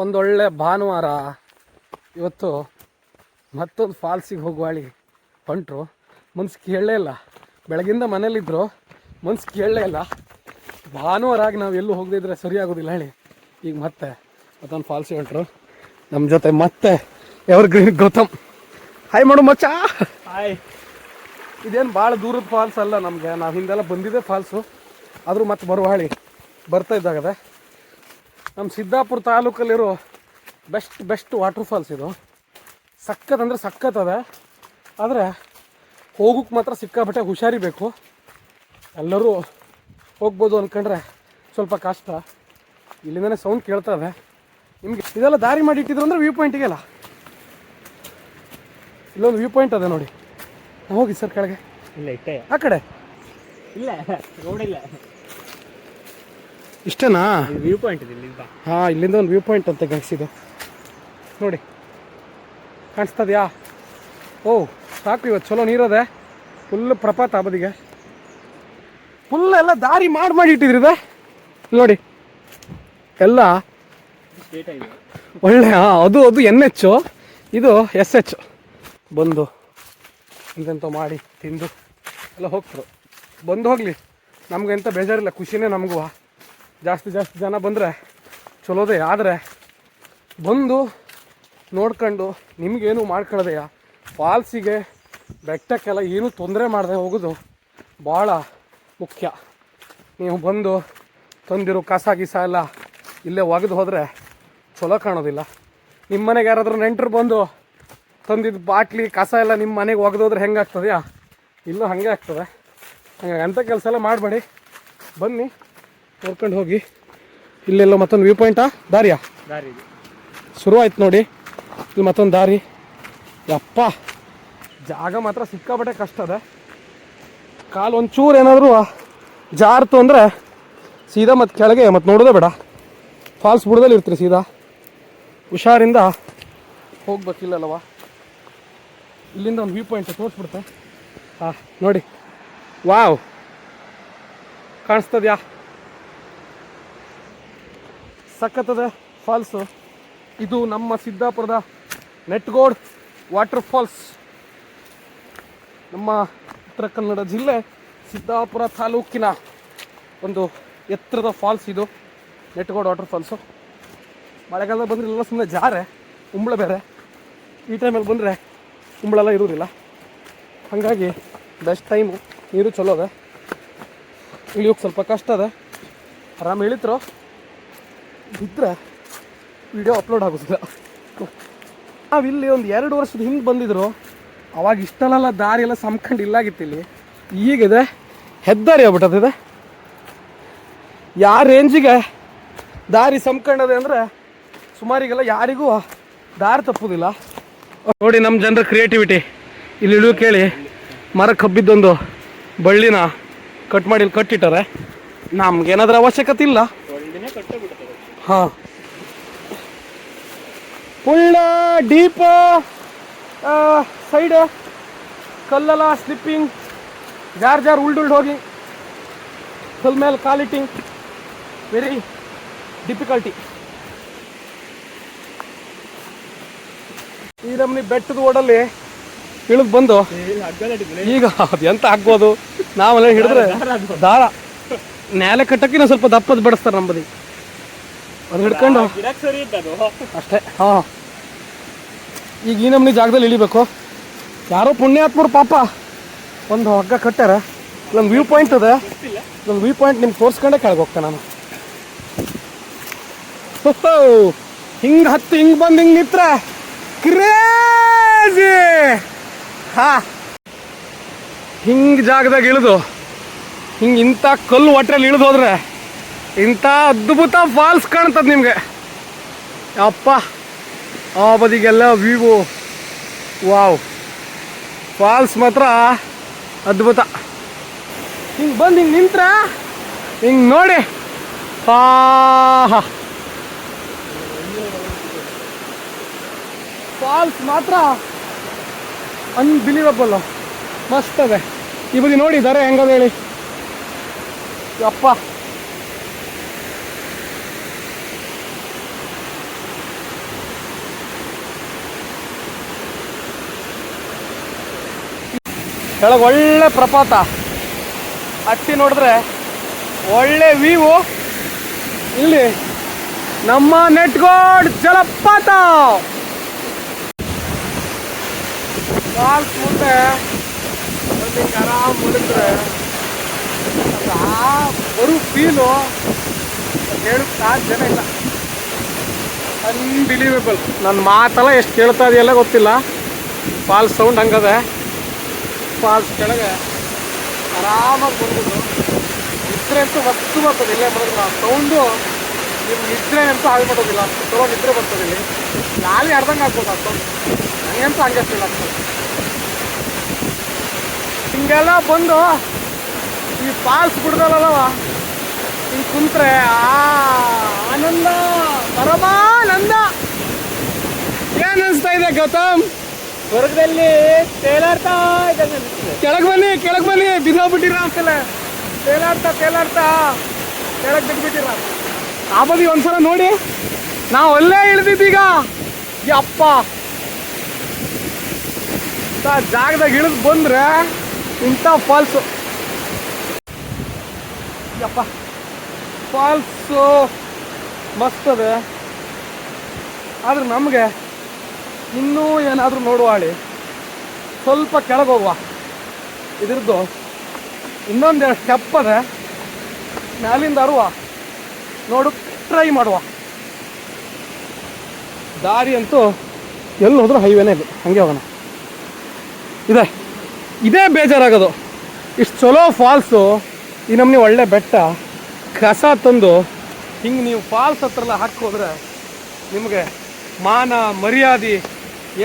ಒಂದೊಳ್ಳೆ ಭಾನುವಾರ ಇವತ್ತು ಮತ್ತೊಂದು ಫಾಲ್ಸಿಗೆ ಹೋಗುವಾಳಿ ಹೊಂಟರು. ಮನ್ಸು ಕೇಳಲೇ ಇಲ್ಲ, ಬೆಳಗಿಂದ ಮನೇಲಿದ್ದರು, ಮನ್ಸು ಕೇಳಲೇ ಇಲ್ಲ. ಭಾನುವಾರ ಆಗಿ ನಾವು ಎಲ್ಲೂ ಹೋಗದಿದ್ರೆ ಸರಿ ಆಗೋದಿಲ್ಲ ಹೇಳಿ ಈಗ ಮತ್ತೆ ಮತ್ತೊಂದು ಫಾಲ್ಸಿಗೆ ಹೊಂಟರು. ನಮ್ಮ ಜೊತೆ ಮತ್ತೆ ಎವರ್ಗ್ರೀನ್ ಗೌತಮ್. ಹಾಯ್ ಮಾಡು ಮಚ್ಚ. ಹಾಯ್. ಇದೇನು ಭಾಳ ದೂರದ ಫಾಲ್ಸ್ ಅಲ್ಲ ನಮಗೆ, ನಾವು ಹಿಂದೆಲ್ಲ ಬಂದಿದ್ದೆ ಫಾಲ್ಸು, ಆದರೂ ಮತ್ತೆ ಬರುವಾಳಿ ಬರ್ತಾ ಇದ್ದಾಗದೆ. ನಮ್ಮ ಸಿದ್ದಾಪುರ ತಾಲೂಕಲ್ಲಿರೋ ಬೆಸ್ಟ್ ವಾಟರ್ ಫಾಲ್ಸ್ ಇದು. ಸಖತ್ ಅಂದರೆ ಸಖತ್ ಅದ, ಆದರೆ ಹೋಗೋಕ್ಕೆ ಮಾತ್ರ ಸಿಕ್ಕಾಬಟ್ಟೆ ಹುಷಾರಿಬೇಕು. ಎಲ್ಲರೂ ಹೋಗ್ಬೋದು ಅಂದ್ಕೊಂಡ್ರೆ ಸ್ವಲ್ಪ ಕಷ್ಟ. ಇಲ್ಲಿಂದನೇ ಸೌಂಡ್ ಕೇಳ್ತಾ ಇದೆ ನಿಮಗೆ. ಇದೆಲ್ಲ ದಾರಿ ಮಾಡಿ ಇಟ್ಟಿದ್ರು ಅಂದರೆ ವ್ಯೂ ಪಾಯಿಂಟಿಗೆಲ್ಲ. ಇಲ್ಲೊಂದು ವ್ಯೂ ಪಾಯಿಂಟ್ ಅದ ನೋಡಿ, ಹೋಗಿ ಸರ್ ಕೆಳಗೆ. ಇಲ್ಲ ಇಟ್ಟೆ ಆ ಕಡೆ ಇಲ್ಲ, ರೋಡಿಲ್ಲ. ಇಷ್ಟೇನಾ ವ್ಯೂ ಪಾಯಿಂಟ್ ಇದೆ ಇಲ್ಲಿಂದ? ಹಾಂ, ಇಲ್ಲಿಂದ ಒಂದು ವ್ಯೂ ಪಾಯಿಂಟ್ ಅಂತ ಗಣಿಸಿದೆ ನೋಡಿ, ಕಾಣಿಸ್ತದ್ಯಾ? ಓ ಸಾಕು, ಇವತ್ತು ಚಲೋ ನೀರದೆ, ಫುಲ್ ಪ್ರಪಾತ ಆ ಬದಿಗೆ. ಫುಲ್ ಎಲ್ಲ ದಾರಿ ಮಾಡಿ ಇಟ್ಟಿದ್ರಿದೆ ನೋಡಿ ಎಲ್ಲ ಒಳ್ಳೆ. ಅದು NH, ಇದು SH. ಬಂದು ಇಂತೆಂತ ಮಾಡಿ ತಿಂದು ಎಲ್ಲ ಹೋಗ್ತರು. ಬಂದು ಹೋಗಲಿ, ನಮಗೆಂತ ಬೇಜಾರಿಲ್ಲ, ಖುಷಿನೇ ನಮಗೂ. ಜಾಸ್ತಿ ಜನ ಬಂದರೆ ಚಲೋದೇ, ಆದರೆ ಬಂದು ನೋಡ್ಕೊಂಡು ನಿಮಗೇನು ಮಾಡ್ಕೊಳ್ಳೋದೆಯ ಫಾಲ್ಸಿಗೆ ಬೆಟ್ಟಕ್ಕೆಲ್ಲ ಏನೂ ತೊಂದರೆ ಮಾಡದೆ ಹೋಗೋದು ಭಾಳ ಮುಖ್ಯ. ನೀವು ಬಂದು ತಂದಿರೋ ಕಸ ಗಿಸ ಎಲ್ಲ ಇಲ್ಲೇ ಒಗೆದು ಹೋದರೆ ಚಲೋ ಕಾಣೋದಿಲ್ಲ. ನಿಮ್ಮ ಮನೆಗೆ ಯಾರಾದರೂ ನೆಂಟರು ಬಂದು ತಂದಿದ್ದು ಬಾಟ್ಲಿ ಕಸ ಎಲ್ಲ ನಿಮ್ಮ ಮನೆಗೆ ಒಗೆದೋದ್ರೆ ಹೆಂಗಾಗ್ತದೆಯಾ? ಇಲ್ಲೂ ಹಾಗೆ ಆಗ್ತದೆ. ಹಂಗಾಗಿ ಅಂಥ ಕೆಲಸ ಎಲ್ಲ ಮಾಡಬೇಡಿ, ಬನ್ನಿ ನೋಡ್ಕೊಂಡು ಹೋಗಿ. ಇಲ್ಲೆಲ್ಲ ಮತ್ತೊಂದು ವ್ಯೂ ಪಾಯಿಂಟಾ ದಾರಿಯಾ? ದಾರಿ ಶುರು ಆಯ್ತು ನೋಡಿ, ಇಲ್ಲಿ ಮತ್ತೊಂದು ದಾರಿ. ಯಪ್ಪ, ಜಾಗ ಮಾತ್ರ ಸಿಕ್ಕಾಬಟ್ಟೆ ಕಷ್ಟ ಅದ. ಕಾಲು ಒಂಚೂರು ಏನಾದರೂ ಜಾರ್ತು ಅಂದರೆ ಸೀದಾ ಮತ್ತು ಕೆಳಗೆ ಮತ್ತು ನೋಡೋದೇ ಬೇಡ, ಫಾಲ್ಸ್ ಬುಡದಲ್ಲಿ ಇರ್ತೀರಿ ಸೀದಾ. ಹುಷಾರಿಂದ ಹೋಗ್ಬೇಕಿಲ್ಲಲ್ವ. ಇಲ್ಲಿಂದ ಒಂದು ವ್ಯೂ ಪಾಯಿಂಟ್ ತೋರಿಸ್ಬಿಡುತ್ತೆ. ಹಾಂ ನೋಡಿ, ವಾವ್, ಕಾಣಿಸ್ತದ್ಯಾ? ಸಖತ್ತದೆ ಫಾಲ್ಸು. ಇದು ನಮ್ಮ ಸಿದ್ದಾಪುರದ ನೆಟ್ಗೋಡ್ ವಾಟರ್ ಫಾಲ್ಸ್. ನಮ್ಮ ಉತ್ತರ ಕನ್ನಡ ಜಿಲ್ಲೆ ಸಿದ್ದಾಪುರ ತಾಲೂಕಿನ ಒಂದು ಎತ್ತರದ ಫಾಲ್ಸ್ ಇದು, ನೆಟ್ಗೋಡ್ ವಾಟರ್ ಫಾಲ್ಸು. ಮಳೆಗಾಲದಲ್ಲಿ ಬಂದರೆ ಎಲ್ಲ ಸುಮ್ಮನೆ ಜಾರೆ, ಉಂಬಳ ಬೇರೆ. ಈ ಟೈಮಲ್ಲಿ ಬಂದರೆ ಉಂಬಳೆಲ್ಲ ಇರೋದಿಲ್ಲ, ಹಾಗಾಗಿ ಬೆಸ್ಟ್ ಟೈಮು. ನೀರು ಚಲೋ ಅದ, ಇಳಿಯೋಕೆ ಸ್ವಲ್ಪ ಕಷ್ಟ ಅದ. ಆರಾಮ್ ಇಳಿತರು, ಇದ್ದರೆ ವಿಡಿಯೋ ಅಪ್ಲೋಡ್ ಆಗೋದಿಲ್ಲ. ನಾವಿಲ್ಲಿ ಒಂದು 2 ವರ್ಷದ ಹಿಂದೆ ಬಂದಿದ್ರು, ಅವಾಗ ಇಷ್ಟಲ್ಲ ದಾರಿ ಎಲ್ಲ ಸಂಬ್ಕೊಂಡು ಇಲ್ಲಾಗಿತ್ತು. ಇಲ್ಲಿ ಈಗಿದೆ ಹೆದ್ದಾರಿ ಆಗ್ಬಿಟ್ಟದಿದೆ. ಯಾವ ರೇಂಜಿಗೆ ದಾರಿ ಸಂಬ್ಕೊಂಡದೆ ಅಂದರೆ ಸುಮಾರಿಗೆಲ್ಲ ಯಾರಿಗೂ ದಾರಿ ತಪ್ಪುದಿಲ್ಲ ನೋಡಿ. ನಮ್ಮ ಜನರ ಕ್ರಿಯೇಟಿವಿಟಿ ಇಲ್ಲಿ ಇಳಿಯೋ ಕೇಳಿ ಮರಕ್ಕೆ ಹಬ್ಬಿದ್ದೊಂದು ಬಳ್ಳಿನ ಕಟ್ ಮಾಡಿ ಇಲ್ಲಿ ಕಟ್ಟಿಟ್ಟಾರೆ. ನಮ್ಗೇನಾದ್ರೂ ಅವಶ್ಯಕತೆ ಇಲ್ಲ. ಹಾಂ, ಫುಲ್ ಡೀಪ್ ಸೈಡ್ ಕಲ್ಲೆಲ್ಲ ಸ್ಲಿಪ್ಪಿಂಗ್, ಜಾರ್ ಉಲ್ಡ್ ಹೋಗಿ ಕಲ್ ಮೇಲೆ ಕಾಲಿಟ್ಟಿಂಗ್, ವೆರಿ ಡಿಫಿಕಲ್ಟಿ. ಈ ನಮ್ಮನಿ ಬೆಟ್ಟದ ಓಡಲ್ಲಿ ಇಳಿದು ಬಂದು ಈಗ ಅದು ಎಂತ ಆಗ್ಬೋದು, ನಾವೆಲ್ಲ ಹಿಡಿದ್ರೆ ದಾರ ನ್ಯಾಲೆ ಕಟ್ಟಕ್ಕಿನ ಸ್ವಲ್ಪ ದಪ್ಪದ ಬಡಿಸ್ತಾರೆ ನಮ್ಮ ಬದಿ, ಅದು ಹಿಡ್ಕೊಂಡು ಅಷ್ಟೇ. ಹಾಂ, ಈಗ ಈ ನಮ್ಮನಿ ಜಾಗದಲ್ಲಿ ಇಳಿಬೇಕು. ಯಾರೋ ಪುಣ್ಯಾತ್ಮರು ಪಾಪ ಒಂದು ಹಗ್ಗ ಕಟ್ಟಾರೆ. ಇಲ್ಲೊಂದು ವ್ಯೂ ಪಾಯಿಂಟ್ ಅದ, ಒಂದು ವ್ಯೂ ಪಾಯಿಂಟ್ ನಿಮ್ಗೆ ತೋರಿಸ್ಕೊಂಡೆ ಕೆಳಗೆ ಹೋಗ್ತೇನೆ ನಾನು. ಹಿಂಗೆ ಹತ್ತು ಹಿಂಗೆ ಬಂದು ಹಿಂಗೆ ನಿಂತ್ರೆ ಕ್ರೇಜಿ. ಹಾಂ, ಹಿಂಗೆ ಜಾಗದಾಗ ಇಳಿದು ಹಿಂಗೆ ಇಂಥ ಕಲ್ಲು ಒಟ್ಟರಲ್ಲಿ ಇಳಿದು ಹೋದ್ರೆ ಇಂಥ ಅದ್ಭುತ ಫಾಲ್ಸ್ ಕಾಣ್ತದೆ ನಿಮಗೆ. ಅಪ್ಪ, ಆ ಬದಿಗೆಲ್ಲ ವ್ಯೂ, ವಾವ್, ಫಾಲ್ಸ್ ಮಾತ್ರ ಅದ್ಭುತ. ಹಿಂಗೆ ಬಂದು ಹಿಂಗೆ ನಿಂತ್ರೆ ಹಿಂಗೆ ನೋಡಿ, ಫಾಲ್ಸ್ ಮಾತ್ರ ಅನ್ಬಿಲೀವಬಲ್, ಮಸ್ತ್ ಅದೆ. ಈ ಬದಿ ನೋಡಿ ದಾರೆ ಹೆಂಗದ ಹೇಳಿ. ಅಪ್ಪ, ಕೆಳಗೆ ಒಳ್ಳೆ ಪ್ರಪಾತ, ಹತ್ತಿ ನೋಡಿದ್ರೆ ಒಳ್ಳೆ ವ್ಯೂ. ಇಲ್ಲಿ ನಮ್ಮ ನೆಟ್ಗೋಡ್ ಜಲಪಾತ ಫಾಲ್ಸ್ ಮುಂದೆ ಹಿಂಗೆ ಆರಾಮ್ ಮುಡಿದ್ರೆ ಬರೋ ಫೀಲು ಹೇಳಕ್ ಸಾಧ್ಯ ಜನ ಇಲ್ಲ. ಅನ್ಬಿಲೀವೇಬಲ್. ನನ್ನ ಮಾತೆಲ್ಲ ಎಷ್ಟು ಕೇಳ್ತಾ ಇದೆಯಲ್ಲ ಗೊತ್ತಿಲ್ಲ. Falls sound ಹಂಗದೆ. ಫಾಲ್ಸ್ ಕೆಳಗೆ ಆರಾಮಾಗಿ ಬಂದ್ಬಿಟ್ಟು ನಿದ್ರೆ ಅಂತೂ ಮಸ್ತು ಬರ್ತದೆ. ಇಲ್ಲೇ ಬರೋದಿಲ್ಲ ಸೌಂಡು, ನಿಮ್ಮ ನಿದ್ರೆ ಅಂತೂ ಆಗ್ಬಿಡೋದಿಲ್ಲ. ಅಷ್ಟು ಚಲೋ ನಿದ್ರೆ ಬರ್ತದೆ ಇಲ್ಲಿ. ಗಾಳಿ ಅರ್ಧಂಗೆ ಆಗ್ಬೋದು ಆ ಸೌಂಡ್. ನನಗಂತೂ ಹಂಗೆ ಫೀಲ್ ಆಗ್ತದೆ. ಹಿಂಗೆಲ್ಲ ಬಂದು ಈ ಫಾಲ್ಸ್ ಬಿಡ್ದಲ್ಲವ ಹಿಂಗೆ ಕುಂತ್ರೆ ಆನಂದ, ಪರಮಾನಂದ. ಏನ್ ಅನಿಸ್ತಾ ಇದೆ ಗೌತಮ್? ಸ್ವರ್ಗದಲ್ಲಿ ತೇಲಾಡ್ತಾ ಇದ್ದಂಗೆ ಅನಿಸ್ತದೆ. ಕೆಳಗೆ ಬನ್ನಿ ಬಿದ್ದೋಗ್ಬಿಟ್ಟಿರ ಅಂತಲೇ. ತೇಲಾಡ್ತಾ ಕೆಳಗೆ ಬಿದ್ದುಬಿಟ್ಟಿರ. ಆ ಬದಿ ಒಂದ್ಸಲ ನೋಡಿ, ನಾವು ಅಲ್ಲೇ ಇಳಿದಿದ್ದೀಗ. ಯಪ್ಪ, ಜಾಗದಾಗ ಇಳಿದು ಬಂದ್ರೆ ಇಂಥ ಫಾಲ್ಸು. ಯಪ್ಪ, ಫಾಲ್ಸು ಮಸ್ತ್ ಅದೆ. ಆದ್ರೆ ನಮಗೆ ಇನ್ನೂ ಏನಾದರೂ ನೋಡುವ ಹೇಳಿ, ಸ್ವಲ್ಪ ಕೆಳಗೆ ಹೋಗುವ. ಇದ್ರದ್ದು ಇನ್ನೊಂದೆರಡು ಸ್ಟೆಪ್ ಅದೆ, ಮ್ಯಾಲಿಂದ ಅರುವ ನೋಡು, ಟ್ರೈ ಮಾಡುವ. ದಾರಿ ಅಂತೂ ಎಲ್ಲಿ ಹೋದ್ರೂ ಹೈವೇನೇ ಇದೆ, ಹಂಗೆ ಹೋಗೋಣ. ಇದೇ ಬೇಜಾರಾಗೋದು. ಇಷ್ಟು ಚಲೋ ಫಾಲ್ಸು, ಈ ನಮ್ಮನೆ ಒಳ್ಳೆ ಬೆಟ್ಟ, ಕಸ ತಂದು ಹಿಂಗೆ ನೀವು ಫಾಲ್ಸ್ ಹತ್ರಲ್ಲ ಹಾಕೋದ್ರೆ ನಿಮಗೆ ಮಾನ ಮರ್ಯಾದೆ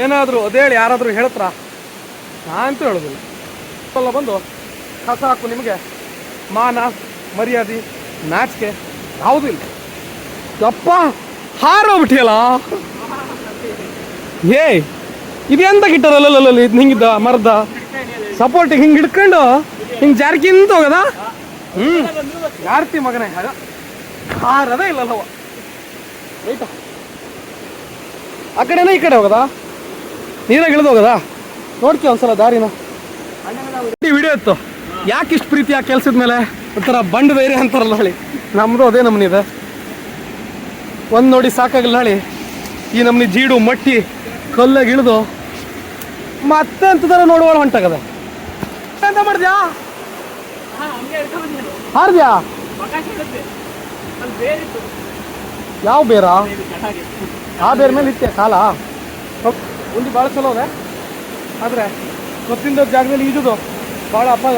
ಏನಾದರೂ ಅದೇಳಿ ಯಾರಾದರೂ ಹೇಳ್ತಾರ? ನಾನಂತೂ ಹೇಳೋದಿಲ್ಲ. ಎಲ್ಲ ಬಂದು ಕಸ ಹಾಕು, ನಿಮಗೆ ಮಾನ ಮರ್ಯಾದೆ ನಾಚಿಕೆ ಯಾವುದೂ ಇಲ್ಲ. ಯಪ್ಪ, ಹಾರೋಗ್ಬಿಟ್ಟಿಯಲ್ಲ. ಏಯ್, ಇದೆಂತ ಗಿಟ್ಟಾರಲ್ಲ ಇದು ಹಿಂಗಿದ್ದ ಮರದ ಸಪೋರ್ಟಿಗೆ ಹಿಂಗೆ ಹಿಡ್ಕೊಂಡು ಹಿಂಗೆ ಜಾರ್ಕಿಂತ ಹೋಗದ. ಜಾರ್ತಿ ಮಗನೇ, ಹಾರದೇ ಇಲ್ಲಲ್ಲವ. ರೈತ ಆ ಕಡೆನ ಈ ಕಡೆ ಹೋಗದ, ನೀರಾಗ ಇಳಿದು ಹೋಗದ. ನೋಡ್ತೀವಿ ಒಂದ್ಸಲ ದಾರಿನ. ವಿಡಿಯೋ ಇತ್ತು. ಯಾಕೆ ಇಷ್ಟು ಪ್ರೀತಿ ಆ ಕೆಲ್ಸದ ಮೇಲೆ? ಒಂಥರ ಬಂಡ್ ಧೈರ್ಯ ಅಂತಾರಲ್ಲ ಹೇಳಿ, ನಮ್ಮದು ಅದೇ ನಮ್ಮನಿದೆ. ಒಂದು ನೋಡಿ ಸಾಕಾಗಿಲ್ಲ ಹೇಳಿ, ಈ ನಮ್ಮನಿ ಜೀಡು ಮಟ್ಟಿ ಕಲ್ಲಾಗಿ ಇಳಿದು ಮತ್ತೆ ಅಂತದಾರ ನೋಡುವ ಹೊಂಟಾಗದ. ಎಂತ ಮಾಡಿದ್ಯಾ? ಹಾರ್ದ್ಯಾ? ಯಾವ ಬೇರ? ಆ ಬೇರೆ ಮೇಲೆ ಇತ್ತೆ ಕಾಲ. ಉಂಡಿ ಭಾಳ ಚಲೋ ಅದೆ. ಆದರೆ ಗೊತ್ತಿಂದ ಜಾಗದಲ್ಲಿ ಈಜುದು ಭಾಳ ಅಪಾಯ.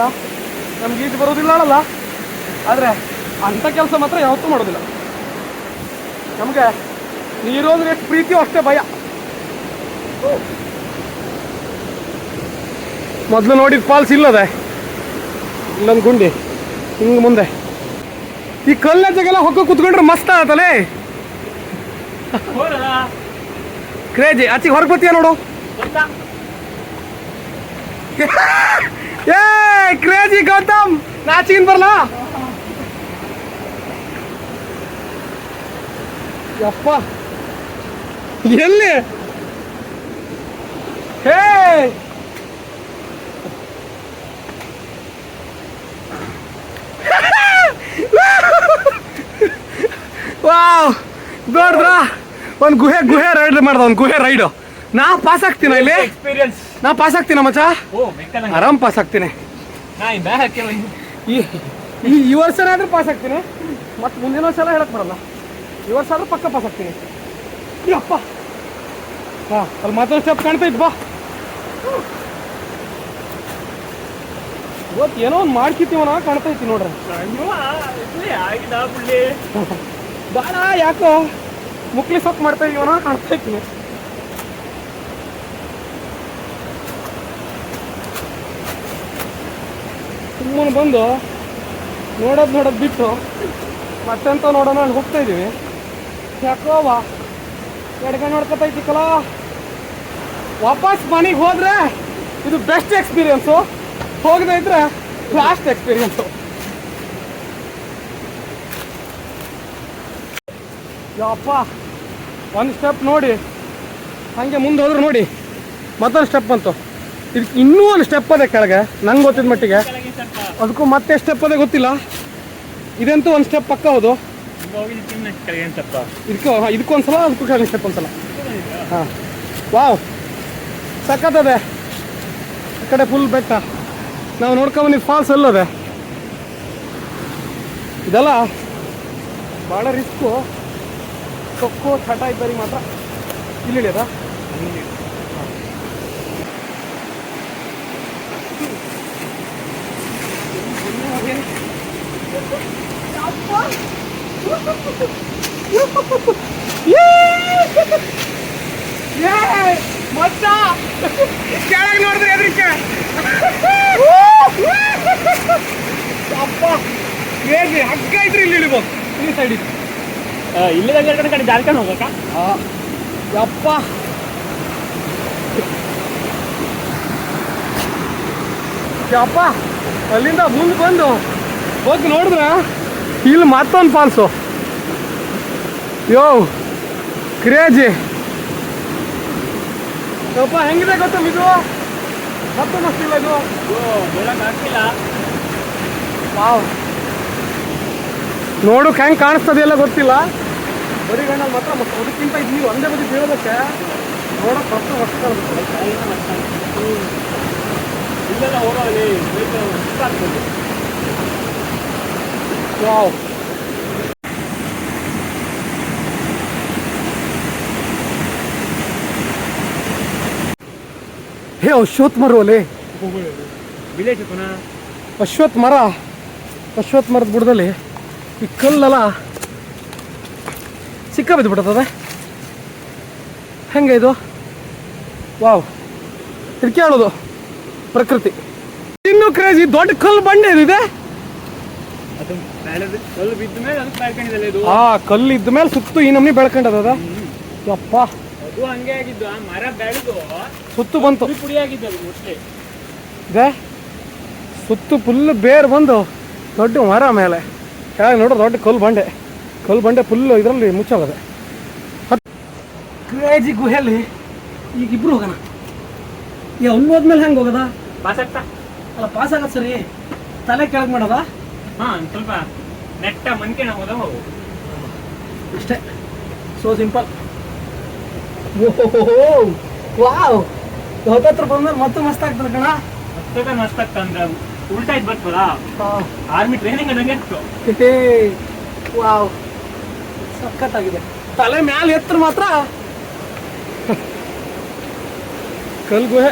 ನಮ್ಗೆ ಈಜು ಬರೋದಿಲ್ಲ ಅಲ್ಲ. ಆದರೆ ಅಂಥ ಕೆಲಸ ಮಾತ್ರ ಯಾವತ್ತೂ ಮಾಡೋದಿಲ್ಲ. ನಮಗೆ ನೀರೋದ್ರೆ ಎಷ್ಟು ಪ್ರೀತಿಯೋ ಅಷ್ಟೇ ಭಯ. ಮೊದಲು ನೋಡಿದ ಫಾಲ್ಸ್ ಇಲ್ಲದೆ, ಇಲ್ಲೊಂದು ಗುಂಡಿ ಹಿಂಗೆ ಮುಂದೆ. ಈ ಕಲ್ಲಜ್ಜಗೆಲ್ಲ ಹೊಕ್ಕ ಕುತ್ಕೊಂಡ್ರೆ ಮಸ್ತ್ ಆಗತ್ತಲೇ. ಕ್ರೇಜಿ. ಆಚೆಗೆ ಹೊರಗೆ ಬರ್ತೀಯ ನೋಡು. ಏ ಕ್ರೇಜಿ ಗೌತಮ್, ನಾಚಿಗಿನ್ ಬರಲ್ಲ. ಯಪ್ಪ, ಎಲ್ಲಿ? ಹೇ, ವಾವ್, ನೋಡಿದ್ರ ಒಂದು ಗುಹೆ ರೈಡ್ ಮಾಡ್ದ. ಒಂದು ಗುಹೆ ರೈಡು. ನಾ ಪಾಸ್ ಆಗ್ತೀನ ಇಲ್ಲಿ. ಎಕ್ಸ್ಪೀರಿಯನ್ಸ್. ನಾ ಪಾಸ್ ಆಗ್ತೀನ ಮಚ್ಚ, ಆರಾಮ್ ಪಾಸ್ ಆಗ್ತೀನಿ. ಈ ವರ್ಷನಾದ್ರೂ ಪಾಸ್ ಆಗ್ತೀನಿ. ಮತ್ತೆ ಮುಂದಿನ ವರ್ಷ ಎಲ್ಲ ಹೇಳಕ್ ಬರಲ್ಲ. ಈ ವರ್ಷ ಆದ್ರೂ ಪಕ್ಕ ಪಾಸ್ ಆಗ್ತೀನಿ. ಅಪ್ಪ, ಹಾಂ, ಅಲ್ಲಿ ಮತ್ತೊಂದು ಸ್ಟೆಪ್ ಕಾಣ್ತೈತಿ. ಬಾ, ಇವತ್ತು ಏನೋ ಒಂದು ಮಾಡ್ಕಿತ್ತೀವನ ಕಾಣ್ತೈತಿ ನೋಡ್ರಿ. ಬಾಳ ಯಾಕೋ ಮುಕ್ಲಿ ಸೊಪ್ಪು ಮಾಡ್ತಾ ಇದೀವನ ಕಾಣ್ತೈತಿ. ಸುಮ್ಮನೆ ಬಂದು ನೋಡೋದು ಬಿಟ್ಟು ಮತ್ತೆಂತ ನೋಡೋಣ ಅಲ್ಲಿ ಹೋಗ್ತಾ ಇದೀವಿ. ಯಾಕೋ ಎಡ್ಗಡೆ ನೋಡ್ಕೊತೈತಿ ಕಲ. ವಾಪಸ್ ಮನೆಗೆ ಹೋದ್ರೆ ಇದು ಬೆಸ್ಟ್ ಎಕ್ಸ್ಪೀರಿಯನ್ಸು, ಹೋಗದೆ ಇದ್ರೆ ಲಾಸ್ಟ್ ಎಕ್ಸ್ಪೀರಿಯನ್ಸು. ಯಪ್ಪ, ಒಂದು ಸ್ಟೆಪ್ ನೋಡಿ, ಹಾಗೆ ಮುಂದೆ ಹೋದ್ರೆ ನೋಡಿ ಮತ್ತೊಂದು ಸ್ಟೆಪ್ ಬಂತು. ಇದಕ್ಕೆ ಇನ್ನೂ ಒಂದು ಸ್ಟೆಪ್ ಅದೇ ಕೆಳಗೆ, ನಂಗೆ ಗೊತ್ತಿದ ಮಟ್ಟಿಗೆ. ಕೆಳಗೆ ಸ್ವಲ್ಪ ಅದಕ್ಕೂ ಮತ್ತೆ ಸ್ಟೆಪ್ ಅದೇ ಗೊತ್ತಿಲ್ಲ. ಇದಂತೂ ಒಂದು ಸ್ಟೆಪ್ ಪಕ್ಕ ಹೌದು. ಹೋಗಿದ್ದು ಚಿನ್ನ ಕೆಳಗೆ ಏನು ಸ್ವಲ್ಪ ಇದಕ್ಕೊಂದ್ಸಲ, ಅದಕ್ಕೂ ಕೆಳಗೆ ಸ್ಟೆಪ್ ಒಂದ್ಸಲ. ಹಾಂ, ವಾವ್, ಸಖತ್ತದೆ. ಆ ಕಡೆ ಫುಲ್ ಬೆಟ್ಟ. ನಾವು ನೋಡ್ಕೊಂಬಂದಿದ್ದು ಫಾಲ್ಸ್ ಅಲ್ಲದೆ. ಇದೆಲ್ಲ ಭಾಳ ರಿಸ್ಕು. ಸೊಕ್ಕು ಚಟ ಇದ್ದವ್ರಿಗೆ ಮಾತ್ರ ಇಲ್ಲಿ ಇಳಿಯೋದಾ? ಕೆಳಗೆ ನೋಡಿದ್ರೆ ಎದ್ರಿಕೆ ಅಪ್ಪ, ಹೇಗೆ ಹಗ್ಗ ಇದ್ರೆ ಇಲ್ಲಿ ಇಳಿಬೋದು. ಈ ಸೈಡಿಗೆ ಇಲ್ಲದ ಕಡೆ ಜಾರ್ಕೊಂಡು ಹೋಗಕ್ಕ. ಯಪ್ಪ, ಯಪ್ಪ, ಅಲ್ಲಿಂದ ಮುಂದೆ ಬಂದು ಹೋಗಿ ನೋಡಿದ್ರ ಇಲ್ಲಿ ಮತ್ತೊಂದು ಫಾಲ್ಸು. ಯೋ ಕ್ರೇಜಿ ಯಪ್ಪ, ಹೆಂಗಿದೆ ಗೊತ್ತ ಇದು? ಮತ್ತೊಂದು ಅಷ್ಟಿಲ್ಲ ಇದು. ಹೇಳಕ್ ಆಗ್ತಿಲ್ಲ. ವಾವ್, ನೋಡೋಕೆ ಹೆಂಗೆ ಕಾಣಿಸ್ತದೆಲ್ಲ ಗೊತ್ತಿಲ್ಲ. ಬರೀ ಗಣ್ಣಲ್ಲಿ ಮಾತ್ರ ಅದಕ್ಕಿಂತ ಇದು ನೀವು ಒಂದೇ ಬದಿ ಬೀಳೋದಕ್ಕೆ ನೋಡೋಕೆ ಅಷ್ಟು ಇಲ್ಲೆಲ್ಲ ಹೋಗೋಲ್ಲಿ ಆಗ್ಬೋದು. ವಾವ್, ಹೇ ಅಶ್ವತ್ಥ ಮರ ಒಲೆ, ವಿಲೇಜ್ ಪುನಃ ಅಶ್ವತ್ಥ ಮರದ ಬುಡದಲ್ಲಿ ಈ ಕಲ್ಲೆಲ್ಲ ಸಿಕ್ಕ ಬಿದ್ದು ಬಿಡ್ತದೆ. ಹೆಂಗೆ ಇದು? ವಾವ್, ಇದಕ್ಕೆ ಹೇಳೋದು ಪ್ರಕೃತಿ. ಇನ್ನೂ ಕ್ರೇಜಿ ದೊಡ್ಡ ಕಲ್ಲು ಬಂಡೆ ಇದೆ. ಅದು ಕಲ್ಲು ಬಿದ್ದ ಮೇಲೆ ಅದಕ್ಕೆ ಬೆಳ್ಕೊಂಡಿದ್ದಲ್ಲ ಇದು. ಕಲ್ಲು ಇದ್ದ ಮೇಲೆ ಸುತ್ತು ಈ ನಮ್ನಿ ಬೆಳ್ಕೊಂಡದ. ಯಪ್ಪ, ಅದು ಹಂಗೆ ಆಗಿದ್ದು. ಆ ಮರ ಬೆಳೆದು ಸುತ್ತು ಬಂತು, ಪುಡಿ ಆಗಿದ್ದು ಅದು ಮುಟ್ಟೆ ಇದೆ. ಸುತ್ತು ಫುಲ್ ಬೇರ್ ಬಂದು ದೊಡ್ಡ ಮರ ಮೇಲೆ ಕೆಳಗೆ ನೋಡ್ರೆ ದೊಡ್ಡ ಕಲ್ಲು ಬಂಡೆ ಫುಲ್ ಇದರಲ್ಲಿ ಮುಚ್ಚೋಗದೆ. ಕ್ರೇಜಿ ಗುಹೆಯಲ್ಲಿ ಈಗ ಇಬ್ರು ಹೋಗೋಣ. ಅಲ್ಲಿ ಹೋದ್ಮೇಲೆ ಹೆಂಗೆ ಹೋಗೋದ? ಪಾಸ್ ಆಗ್ತಾ? ಅಲ್ಲ, ಪಾಸ್ ಆಗತ್ತೆ ಸರಿ. ತಲೆ ಕೆಳಗೆ ಮಾಡೋದ? ಹಾಂ, ಸ್ವಲ್ಪ ನೆಟ್ಟ ಮನ್ಕೆಣ ಹೋದ ಹೋಗು ಅಷ್ಟೇ. So simple. ವಾವ್, ಹತ್ತತ್ರ ಬಂದ್ರೆ ಮತ್ತೆ ಮಸ್ತ್ ಆಗ್ತದೆ ಕಣ. ಹತ್ತದ ಮಸ್ತ್ ಆಗ್ತಾ ಅಂದ್ರೆ ಉಲ್ಟಾ ಇದು ಬರ್ತದಾ? ಆರ್ಮಿ ಟ್ರೈನಿಂಗ್ ಅದಂಗೆ ಇತ್ತು. ವಾವ್, ಸಖತ್ತಾಗಿದೆ. ತಲೆ ಮ್ಯಾಲೆ ಎತ್ತರ ಮಾತ್ರ ಕಲ್ ಗುಹೆ.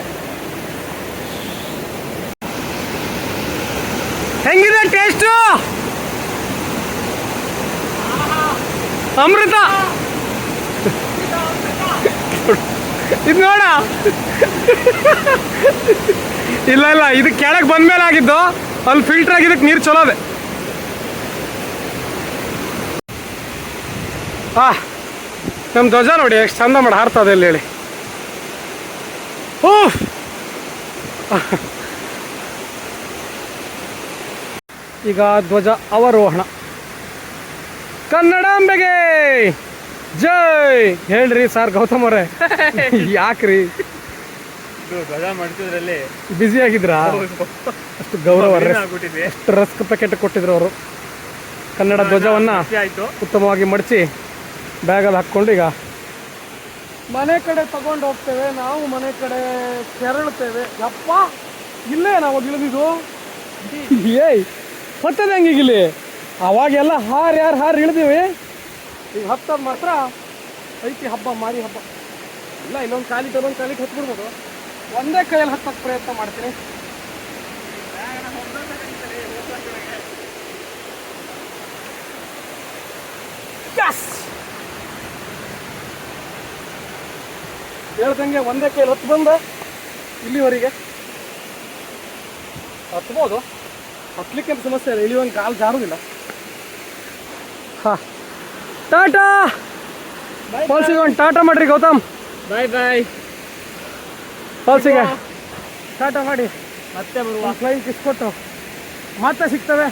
ಹೆಂಗಿದೆ ಟೇಸ್ಟು? ಅಮೃತ. ಇದು ನೋಡ. ಇಲ್ಲ, ಇದು ಕೆಳಗೆ ಬಂದ್ಮೇಲೆ ಆಗಿದ್ದು. ಅಲ್ಲಿ ಫಿಲ್ಟರ್ ಆಗಿದ್ದಕ್ಕೆ ನೀರು ಚಲೋ ಅದೆ. ನಮ್ಮ ಧ್ವಜ ನೋಡಿ ಎಷ್ಟು ಚಂದ ಮಾಡಿ ಹಾರ್ತದೆ ಅಲ್ಲಿ ಹೇಳಿ. ಈಗ ಧ್ವಜ ಅವರೋಹಣ. ಕನ್ನಡಾಂಬೆಗೆ ಜೈ ಹೇಳ್ರಿ ಸರ್ ಗೌತಮ್ ಅವರೇ. ಯಾಕ್ರಿ ಧ್ವಜ ಮಾಡ್ತಿದ್ರಲ್ಲಿ ಬ್ಯುಸಿ ಆಗಿದ್ರಾ? ಅಷ್ಟು ಗೌರವ, ಆಗ್ಬಿಟ್ಟಿದೆ. ಅಷ್ಟು ರಸ್ಕ್ ಪ್ಯಾಕೆಟ್ ಕೊಟ್ಟಿದ್ರು ಅವರು. ಕನ್ನಡ ಧ್ವಜವನ್ನ ಆಯ್ತು, ಉತ್ತಮವಾಗಿ ಮಡಚಿ ಬ್ಯಾಗಲ್ಲಿ ಹಾಕ್ಕೊಂಡು ಈಗ ಮನೆ ಕಡೆ ತಗೊಂಡು ಹೋಗ್ತೇವೆ. ನಾವು ಮನೆ ಕಡೆ ತೆರಳುತ್ತೇವೆ. ಯಪ್ಪ, ಇಲ್ಲೇ ನಾವು ಇಳಿದಿದ್ದು. ಏಯ್, ಹತ್ತದ ಹೆಂಗೆ ಇಲ್ಲಿ? ಅವಾಗೆಲ್ಲ ಹಾರು ಇಳಿದೀವಿ. ಈಗ ಹತ್ತದ ಮಾತ್ರ ಐತಿ ಹಬ್ಬ, ಮಾರಿ ಹಬ್ಬ. ಇಲ್ಲ, ಇಲ್ಲೊಂದು ಕಾಲಿಟ್ಟು ಹತ್ಬಿಡ್ಬೋದು. ಒಂದೇ ಕೈಯಲ್ಲಿ ಹತ್ತಕ್ಕೆ ಪ್ರಯತ್ನ ಮಾಡ್ತೀನಿ. ಹೇಳ್ದಂಗೆ ಒಂದೇ ಕೈಯಲ್ಲಿ ಹತ್ತು ಬಂದ ಇಲ್ಲಿವರೆಗೆ ಹತ್ಬೋದು. ಹತ್ಲಿಕ್ಕೆ ಅಂತ ಸಮಸ್ಯೆ ಇಲ್ಲ, ಇಳಿಯುವಂಗೆ ಕಾಲು ಜಾರುದಿಲ್ಲ. ಟಾಟಾ ಫಾಲ್ಸಿಗೆ ಒಂದು ಟಾಟಾ ಮಾಡ್ರಿ ಗೌತಮ್. ಬಾಯ್ ಬಾಯ್. ಫಾಲ್ಸಿಗೆ ಟಾಟಾ ಮಾಡಿ ಮತ್ತೆ ಬರುವ. ಫ್ಲೈಂಗ್ ಕಿಸ್ ಕೊಟ್ಟು ಮತ್ತೆ ಸಿಗ್ತವೆ.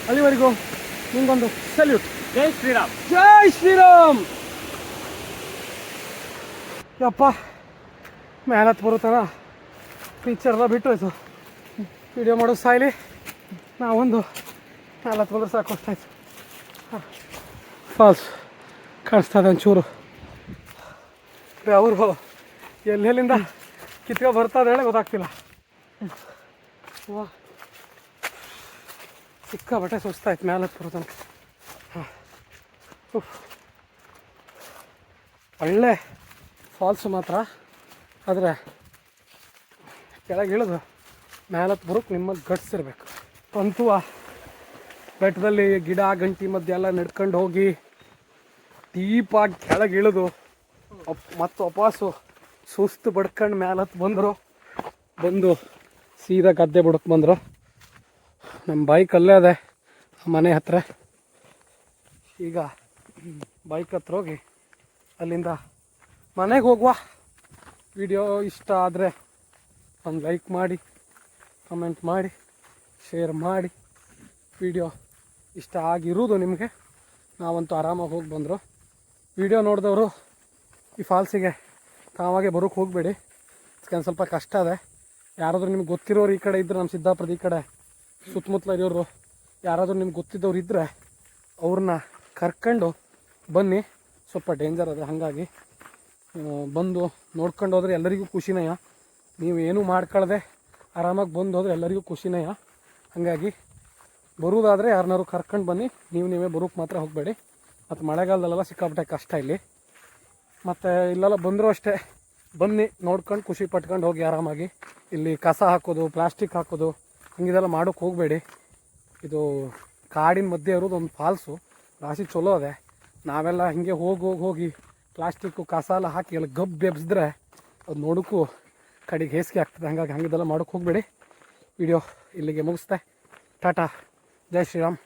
ಅಲ್ಲಿವರೆಗೂ ನಿಮ್ಗೊಂದು ಸಲ್ಯೂಟ್. ಜೈ ಶ್ರೀರಾಮ್. ಜೈ ಶ್ರೀರಾಮ್. ಯಪ್ಪ, ಮೇಲತ್ತು ಬರುತ್ತಾನ ಪಿಕ್ಚರ್ ಎಲ್ಲ ಬಿಟ್ಟು ಹೋಯ್ತು. ವಿಡಿಯೋ ಮಾಡೋದು ಸಾಯ್ಲಿ, ನಾವೊಂದು 4 ಬಂದ್ರೆ ಸಾಕು ಅಷ್ಟಾಯ್ತು. ಫಾಲ್ಸ್ ಕಾಣಿಸ್ತಾ ಇದೆ ಒಂಚೂರು. ಅವರು ಎಲ್ಲೆಲ್ಲಿಂದ ಕಿತ್ಕೊ ಬರ್ತದೆ ಹೇಳಿ ಗೊತ್ತಾಗ್ತಿಲ್ಲ. ವಾ ಸಿಕ್ಕಾಬಟ್ಟೆ ಸುಸ್ತಾಯ್ತು ಮೇಲೆ ಬರೋ ತನಕ. ಒಳ್ಳೆ ಫಾಲ್ಸು ಮಾತ್ರ, ಆದರೆ ಕೆಳಗೆ ಇಳಿದು ಮೇಲತ್ತು ಬರೋಕ್ಕೆ ನಿಮ್ಮಲ್ಲಿ ಗಟ್ಸ್ ಇರಬೇಕು. ಅಂತೂ ಬೆಟ್ಟದಲ್ಲಿ ಗಿಡ ಗಂಟಿ ಮಧ್ಯೆ ಎಲ್ಲ ನಡ್ಕೊಂಡು ಹೋಗಿ ಡೀಪಾಗಿ ಕೆಳಗೆ ಇಳಿದು ಮತ್ತು ವಾಪಸ್ಸು ಸುಸ್ತು ಬಡ್ಕೊಂಡು ಮೇಲತ್ತು ಬಂದು ಸೀದಾ ಗದ್ದೆ ಬುಡಕ್ಕೆ ಬಂದರು. ನಮ್ಮ ಬೈಕ್ ಅಲ್ಲೇ ಅದೇ ಮನೆ ಹತ್ರ. ಈಗ ಬೈಕ್ ಹತ್ರ ಹೋಗಿ ಅಲ್ಲಿಂದ ಮನೆಗೆ ಹೋಗುವ. ವಿಡಿಯೋ ಇಷ್ಟ ಆದರೆ ಒಂದು ಲೈಕ್ ಮಾಡಿ, ಕಮೆಂಟ್ ಮಾಡಿ, ಶೇರ್ ಮಾಡಿ. ವಿಡಿಯೋ ಇಷ್ಟ ಆಗಿರುವುದು ನಿಮಗೆ. ನಾವಂತೂ ಆರಾಮಾಗಿ ಹೋಗಿ ಬಂದರು. ವಿಡಿಯೋ ನೋಡಿದವರು ಈ ಫಾಲ್ಸಿಗೆ ತಾವಾಗೆ ಬರೋಕ್ಕೆ ಹೋಗಬೇಡಿ, ಅದಕ್ಕೆ ಸ್ವಲ್ಪ ಕಷ್ಟ ಇದೆ. ಯಾರಾದರೂ ನಿಮ್ಗೆ ಗೊತ್ತಿರೋರು ಈ ಕಡೆ ಇದ್ದರೆ, ನಮ್ಮ ಸಿದ್ದಾಪುರದ ಈ ಕಡೆ ಸುತ್ತಮುತ್ತಲ ಇರೋರು ಯಾರಾದರೂ ನಿಮ್ಗೆ ಗೊತ್ತಿದ್ದವ್ರು ಇದ್ದರೆ ಅವ್ರನ್ನ ಕರ್ಕೊಂಡು ಬನ್ನಿ. ಸ್ವಲ್ಪ ಡೇಂಜರ್ ಅದೇ, ಹಾಗಾಗಿ ಬಂದು ನೋಡ್ಕೊಂಡು ಹೋದರೆ ಎಲ್ಲರಿಗೂ ಖುಷಿನಯ್ಯ. ನೀವು ಏನೂ ಮಾಡ್ಕೊಳ್ಳದೆ ಆರಾಮಾಗಿ ಬಂದು ಹೋದರೆ ಎಲ್ಲರಿಗೂ ಖುಷಿನಯ್ಯ. ಹಾಗಾಗಿ ಬರೋದಾದರೆ ಯಾರನ್ನಾರು ಕರ್ಕೊಂಡು ಬನ್ನಿ, ನೀವೇ ಬರೋಕ್ಕೆ ಮಾತ್ರ ಹೋಗಬೇಡಿ. ಮತ್ತು ಮಳೆಗಾಲದಲ್ಲೆಲ್ಲ ಸಿಕ್ಕಾಪಟ್ಟೆ ಕಷ್ಟ ಇಲ್ಲಿ. ಮತ್ತು ಇಲ್ಲೆಲ್ಲ ಬಂದರೂ ಅಷ್ಟೇ, ಬನ್ನಿ ನೋಡ್ಕೊಂಡು ಖುಷಿ ಪಟ್ಕೊಂಡು ಹೋಗಿ ಆರಾಮಾಗಿ. ಇಲ್ಲಿ ಕಸ ಹಾಕೋದು, ಪ್ಲಾಸ್ಟಿಕ್ ಹಾಕೋದು ಹಿಂಗಿದೆಲ್ಲ ಮಾಡೋಕ್ಕೆ ಹೋಗಬೇಡಿ. ಇದು ಕಾಡಿನ ಮಧ್ಯೆ ಇರೋದು ಒಂದು ಫಾಲ್ಸು, ರಾಶಿ ಚಲೋ ಅದೇ. ನಾವೆಲ್ಲ ಹಿಂಗೆ ಹೋಗಿ ಪ್ಲಾಸ್ಟಿಕ್ಕು ಕಸ ಎಲ್ಲ ಹಾಕಿ ಎಲ್ಲ ಗಬ್ಬು ಎಬ್ಸಿದ್ರೆ ಅದು ನೋಡೋಕ್ಕೂ ಕಡೆಗೆ ಹೇಸಿಗೆ ಆಗ್ತದೆ. ಹಾಗಾಗಿ ಹಂಗಿದೆಲ್ಲ ಮಾಡೋಕ್ಕೆ ಹೋಗಬೇಡಿ. ವಿಡಿಯೋ ಇಲ್ಲಿಗೆ ಮುಗಿಸ್ತೆ. ಟಾಟಾ, ಜೈ ಶ್ರೀರಾಮ್.